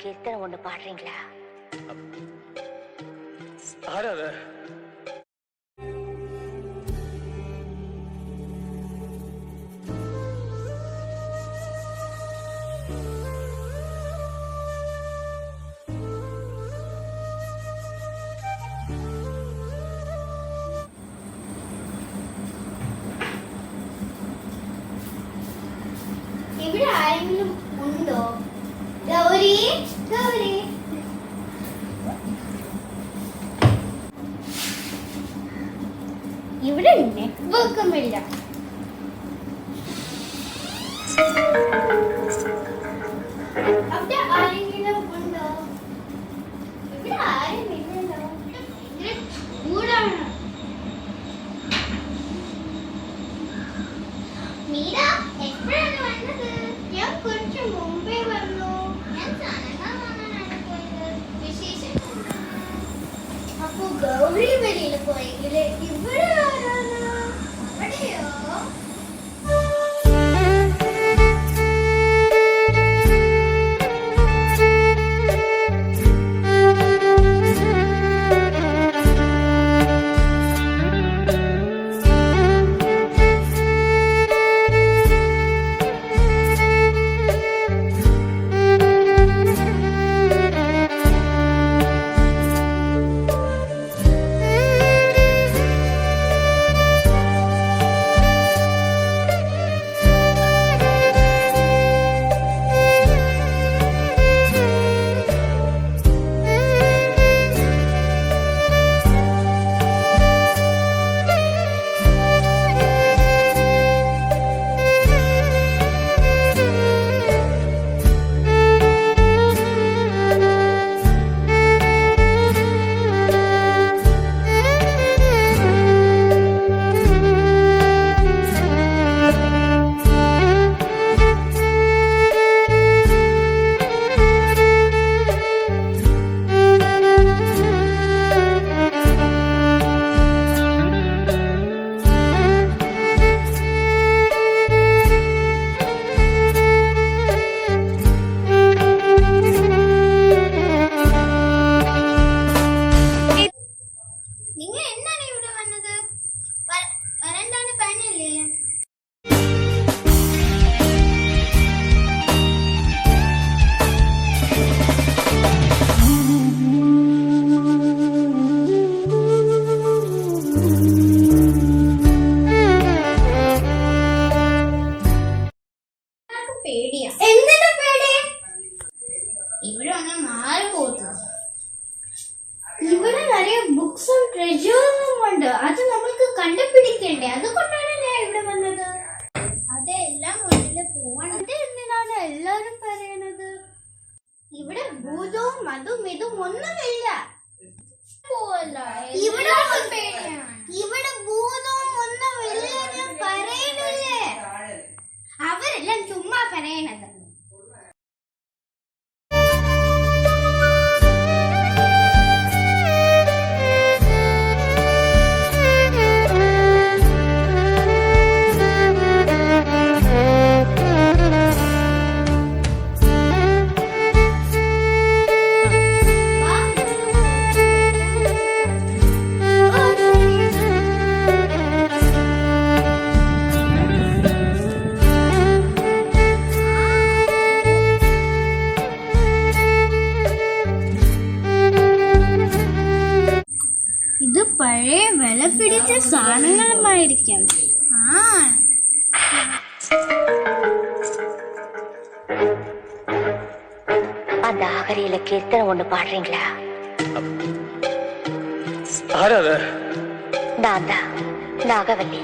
கீர்த்தனை ஒண்ணு பாடுறீங்களா? ஆடாத. ഇവിടെ ആരെങ്കിലും ഉണ്ടോ? ഗൗരി, ഗൗരി, ഇവിടെ നെറ്റ്വർക്കും ഇല്ല. അവിടെ ആരെങ്കിലും ഉണ്ടോ? ഇവിടെ ആരും ഇല്ലല്ലോ. ഭയങ്കര ചൂടാണ്. മീര എപ്പോഴാണ് വന്നത്? ഞാൻ കുറച്ച് മുമ്പേ വന്നു. ഞാൻ സനകാണ് പോയത്. വിശേഷം അപ്പൊ ഗൗരി വെളിയിൽ പോയെങ്കില് ഇവിടെ ആരാണ്? അവിടെയോ? എന്തിന്റെ പേടി? ഇവിടെ ഒന്ന് മാറി പോകുന്നു. ഇവിടെ നിറയെ ബുക്സും ട്രെജറും ഉണ്ട്. അത് നമുക്ക് കണ്ടുപിടിക്കണ്ടേ? അതുകൊണ്ടാണ് ഞാൻ ഇവിടെ വന്നത്. അതെല്ലാം മുന്നിൽ പോവാണ്. എന്തിനാണ് എല്ലാരും പറയണത്? ഇവിടെ ഭൂതവും അതും ഇതും ഒന്നുമില്ല. ഇവിടെ ഭൂതവും ഒന്നുമില്ല ഞാൻ പറയണില്ലേ? അവരെല്ലാം ചുമ്മാ പറയണത്. ഇത് പഴയ വില പിടിച്ച സാധനങ്ങളുമായിരിക്കും. ആ ദാവരിയിലെ കീർത്തனை ஒண்ணு பாடுறீங்களா? ஆடாத. நான் தான் நாகவல்லி.